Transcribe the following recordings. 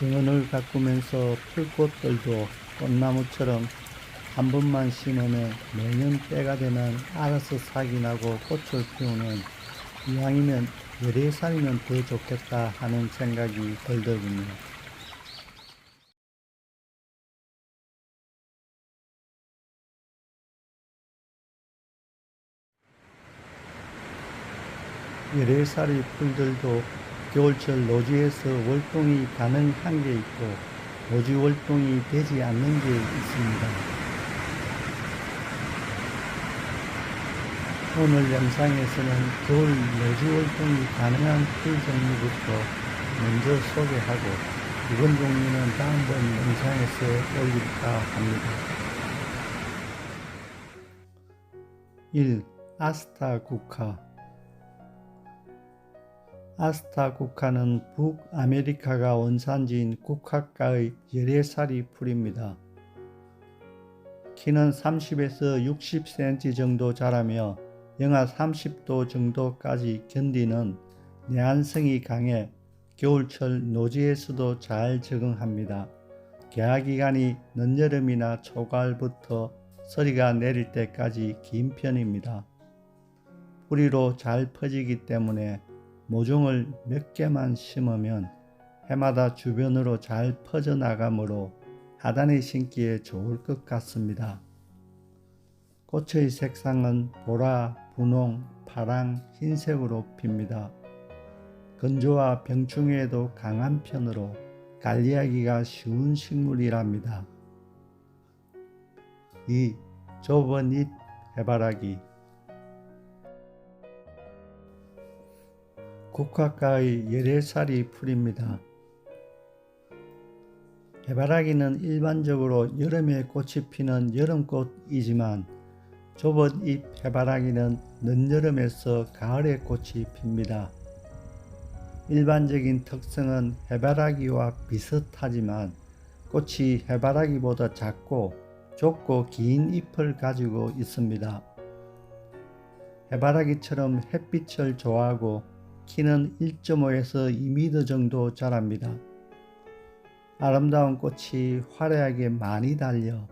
정원을 가꾸면서 풀꽃들도 꽃나무처럼 한 번만 심으면 매년 때가 되면 알아서 싹이 나고 꽃을 피우는, 이왕이면 14살이면 더 좋겠다 하는 생각이 들더군요. 열애살이 풀들도 겨울철 노지에서 월동이 가능한 게 있고 노지 월동이 되지 않는 게 있습니다. 오늘 영상에서는 겨울 노지 월동이 가능한 풀 종류부터 먼저 소개하고 이번 종류는 다음번 영상에서 올릴까 합니다. 1. 아스타쿠카. 아스타쿠카는 북아메리카가 원산지인 국화과의 열애살이 풀입니다. 키는 30에서 60cm 정도 자라며 영하 30도 정도까지 견디는 내한성이 강해 겨울철 노지에서도 잘 적응합니다. 개화기간이 늦여름이나 초가을부터 서리가 내릴 때까지 긴 편입니다. 뿌리로 잘 퍼지기 때문에 모종을 몇 개만 심으면 해마다 주변으로 잘 퍼져나가므로 하단에 심기에 좋을 것 같습니다. 꽃의 색상은 보라, 분홍, 파랑, 흰색으로 핍니다. 건조와 병충해에도 강한 편으로 관리하기가 쉬운 식물이랍니다. 2. 좁은 잎 해바라기. 국화과의 열애살이 풀입니다. 해바라기는 일반적으로 여름에 꽃이 피는 여름꽃이지만 좁은 잎 해바라기는 늦여름에서 가을에 꽃이 핍니다. 일반적인 특성은 해바라기와 비슷하지만 꽃이 해바라기보다 작고 좁고 긴 잎을 가지고 있습니다. 해바라기처럼 햇빛을 좋아하고 키는 1.5에서 2m 정도 자랍니다. 아름다운 꽃이 화려하게 많이 달려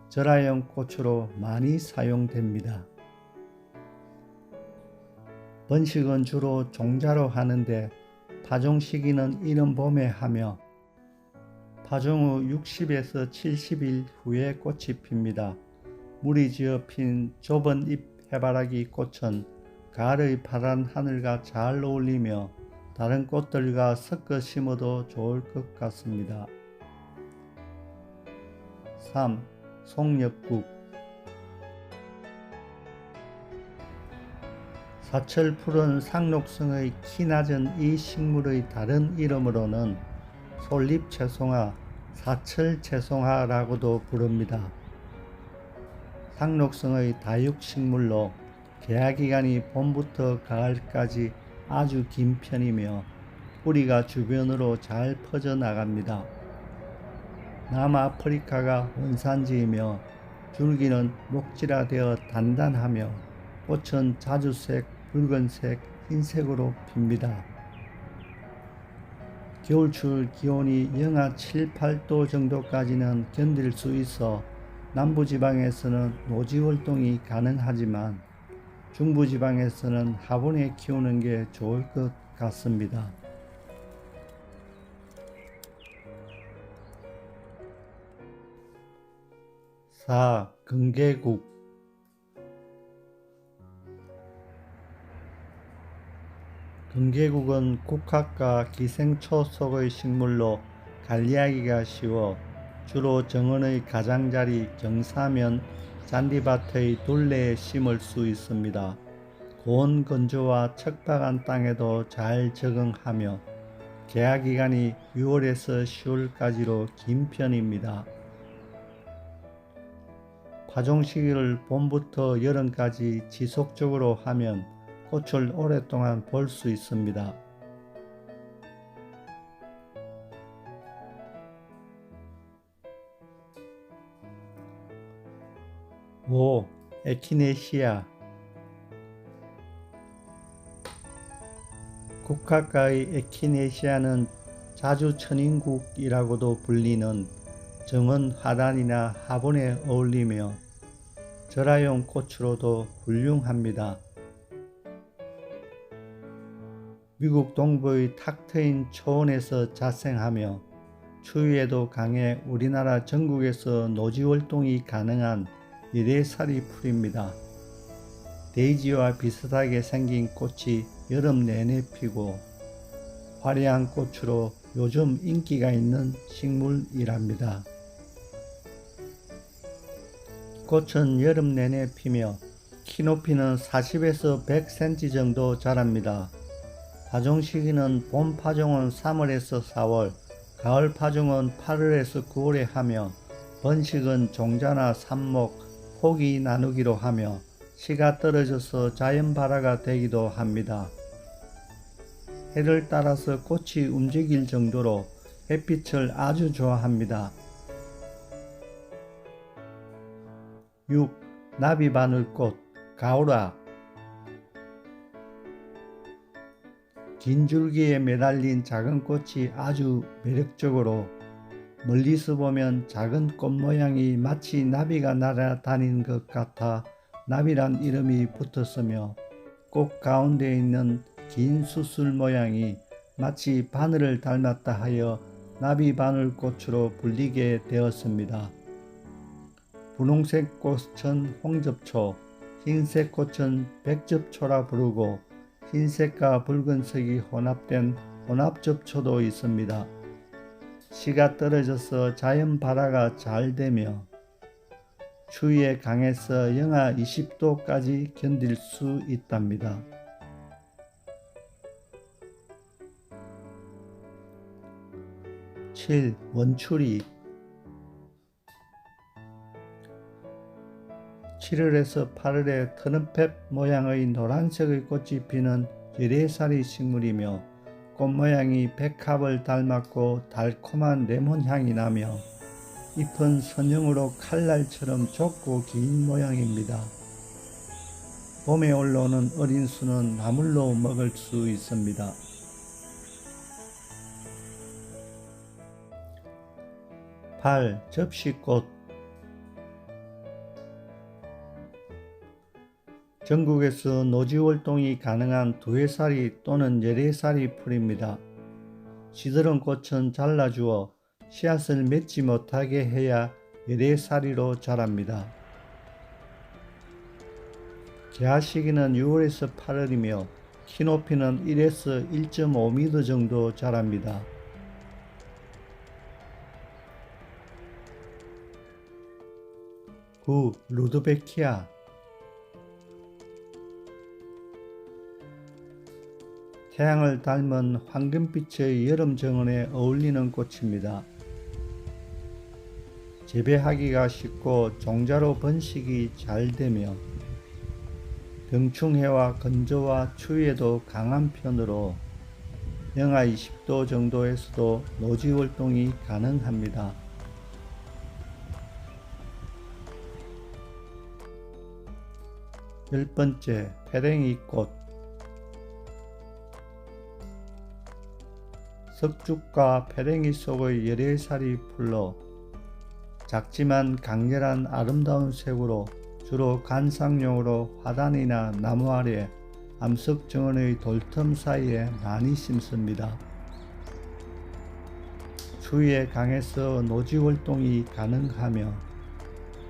절화용 꽃으로 많이 사용됩니다. 번식은 주로 종자로 하는데 파종 시기는 이른 봄에 하며 파종 후 60에서 70일 후에 꽃이 핍니다. 물이 지어 핀 좁은 잎 해바라기 꽃은 가을의 파란 하늘과 잘 어울리며 다른 꽃들과 섞어 심어도 좋을 것 같습니다. 3. 송엽국. 사철풀은 상록성의 키 낮은 이 식물의 다른 이름으로는 솔잎채송화, 사철채송화라고도 부릅니다. 상록성의 다육식물로 개화기간이 봄부터 가을까지 아주 긴 편이며 뿌리가 주변으로 잘 퍼져나갑니다. 남아프리카가 원산지이며 줄기는 녹질화되어 단단하며 꽃은 자주색, 붉은색, 흰색으로 핍니다. 겨울철 기온이 영하 7, 8도 정도까지는 견딜 수 있어 남부지방에서는 노지활동이 가능하지만 중부지방에서는 화분에 키우는 게 좋을 것 같습니다. 4. 금계국. 금계국은 국화과 기생초 속의 식물로 관리하기가 쉬워 주로 정원의 가장자리, 경사면, 잔디밭의 둘레에 심을 수 있습니다. 고온 건조와 척박한 땅에도 잘 적응하며 개화기간이 6월에서 10월까지로 긴 편입니다. 파종 시기를 봄부터 여름까지 지속적으로 하면 꽃을 오랫동안 볼 수 있습니다. 5. 에키네시아. 국화과의 에키네시아는 자주천인국이라고도 불리는 정원 화단이나 화분에 어울리며 절화용 꽃으로도 훌륭합니다. 미국 동부의 탁 트인 초원에서 자생하며 추위에도 강해 우리나라 전국에서 노지활동이 가능한 열애살이 풀입니다. 데이지와 비슷하게 생긴 꽃이 여름 내내 피고 화려한 꽃으로 요즘 인기가 있는 식물이랍니다. 꽃은 여름 내내 피며 키 높이는 40에서 100cm 정도 자랍니다. 파종 시기는 봄 파종은 3월에서 4월, 가을 파종은 8월에서 9월에 하며 번식은 종자나 삽목, 포기 나누기로 하며 씨가 떨어져서 자연발화가 되기도 합니다. 해를 따라서 꽃이 움직일 정도로 햇빛을 아주 좋아합니다. 6. 나비바늘꽃 가오라. 긴 줄기에 매달린 작은 꽃이 아주 매력적으로 멀리서 보면 작은 꽃 모양이 마치 나비가 날아다니는 것 같아 나비란 이름이 붙었으며 꽃 가운데 있는 긴 수술 모양이 마치 바늘을 닮았다 하여 나비바늘꽃으로 불리게 되었습니다. 분홍색 꽃은 홍접초, 흰색 꽃은 백접초라 부르고 흰색과 붉은색이 혼합된 혼합접초도 있습니다. 씨가 떨어져서 자연 발화가 잘 되며 추위에 강해서 영하 20도까지 견딜 수 있답니다. 7. 원추리. 7월에서 8월에 트럼펫 모양의 노란색의 꽃이 피는 열애살이 식물이며 꽃 모양이 백합을 닮았고 달콤한 레몬 향이 나며 잎은 선형으로 칼날처럼 좁고 긴 모양입니다. 봄에 올라오는 어린 수는 나물로 먹을 수 있습니다. 8. 접시꽃. 전국에서 노지활동이 가능한 두해살이 또는 열애살이 풀입니다. 시들은 꽃은 잘라주어 씨앗을 맺지 못하게 해야 열애살이로 자랍니다. 개화 시기는 6월에서 8월이며 키 높이는 1에서 1.5m 정도 자랍니다. 9. 루드베키아. 태양을 닮은 황금빛의 여름 정원에 어울리는 꽃입니다. 재배하기가 쉽고 종자로 번식이 잘 되며 병충해와 건조와 추위에도 강한 편으로 영하 20도 정도에서도 노지활동이 가능합니다. 10번째, 페랭이꽃. 석죽과 페랭이 속의 열애살이 풀러 작지만 강렬한 아름다운 색으로 주로 관상용으로 화단이나 나무 아래 암석 정원의 돌틈 사이에 많이 심습니다. 추위에 강해서 노지활동이 가능하며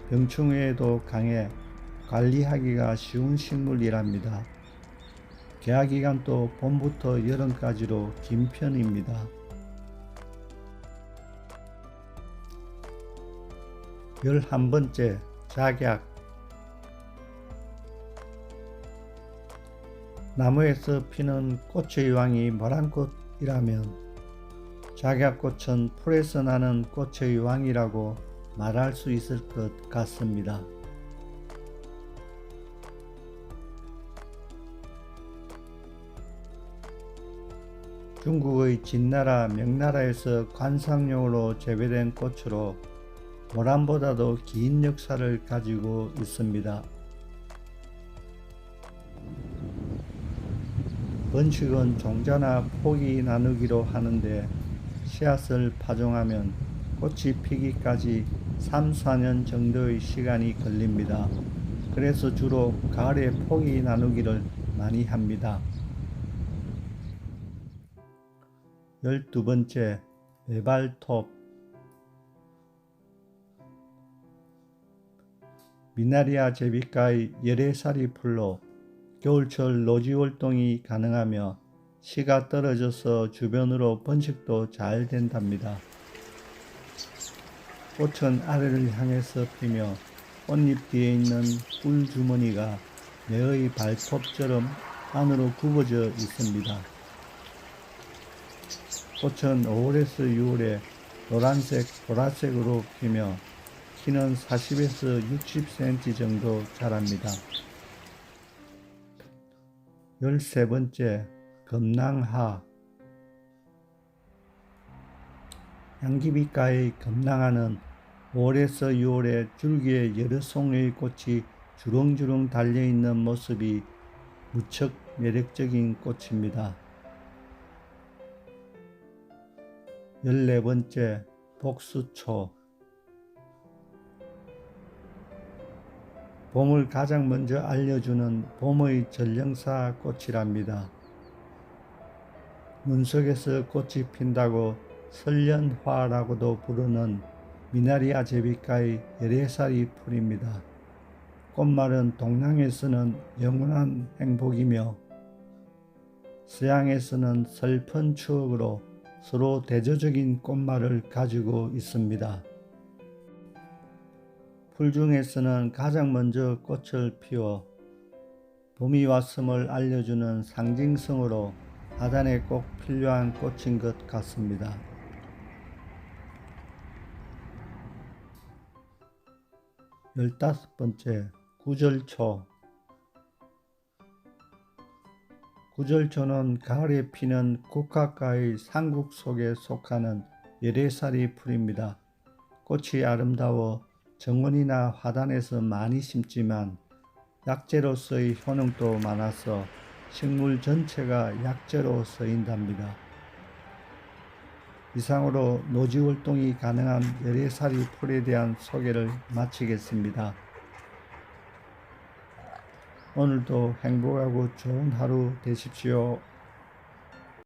병충해에도 강해 관리하기가 쉬운 식물이랍니다. 개화 기간도 봄부터 여름까지로 긴 편입니다. 11번째, 작약. 나무에서 피는 꽃의 왕이 모란꽃이라면 작약꽃은 풀에서 나는 꽃의 왕이라고 말할 수 있을 것 같습니다. 중국의 진나라, 명나라에서 관상용으로 재배된 꽃으로 모란보다도 긴 역사를 가지고 있습니다. 번식은 종자나 포기 나누기로 하는데 씨앗을 파종하면 꽃이 피기까지 3, 4년 정도의 시간이 걸립니다. 그래서 주로 가을에 포기 나누기를 많이 합니다. 12번째, 외발톱. 미나리아 제비과의 열애살이 풀로 겨울철 노지 활동이 가능하며 씨가 떨어져서 주변으로 번식도 잘 된답니다. 꽃은 아래를 향해서 피며 꽃잎 뒤에 있는 꿀 주머니가 매의 발톱처럼 안으로 굽어져 있습니다. 꽃은 5월에서 6월에 노란색, 보라색으로 피며 키는 40에서 60cm 정도 자랍니다. 13번째, 금낭하. 양귀비과의 금낭하는 5월에서 6월에 줄기에 여러 송이의 꽃이 주렁주렁 달려있는 모습이 무척 매력적인 꽃입니다. 14번째, 복수초. 봄을 가장 먼저 알려주는 봄의 전령사 꽃이랍니다. 문 속에서 꽃이 핀다고 설련화라고도 부르는 미나리아 제비과의 열애살이 풀입니다. 꽃말은 동양에서는 영원한 행복이며 서양에서는 슬픈 추억으로 서로 대조적인 꽃말을 가지고 있습니다. 풀 중에서는 가장 먼저 꽃을 피워 봄이 왔음을 알려주는 상징성으로 하단에 꼭 필요한 꽃인 것 같습니다. 15번째, 구절초. 구절초는 가을에 피는 국화과의 상국 속에 속하는 열애살이 풀입니다. 꽃이 아름다워 정원이나 화단에서 많이 심지만 약재로서의 효능도 많아서 식물 전체가 약재로 쓰인답니다. 이상으로 노지 활동이 가능한 열애살이 풀에 대한 소개를 마치겠습니다. 오늘도 행복하고 좋은 하루 되십시오.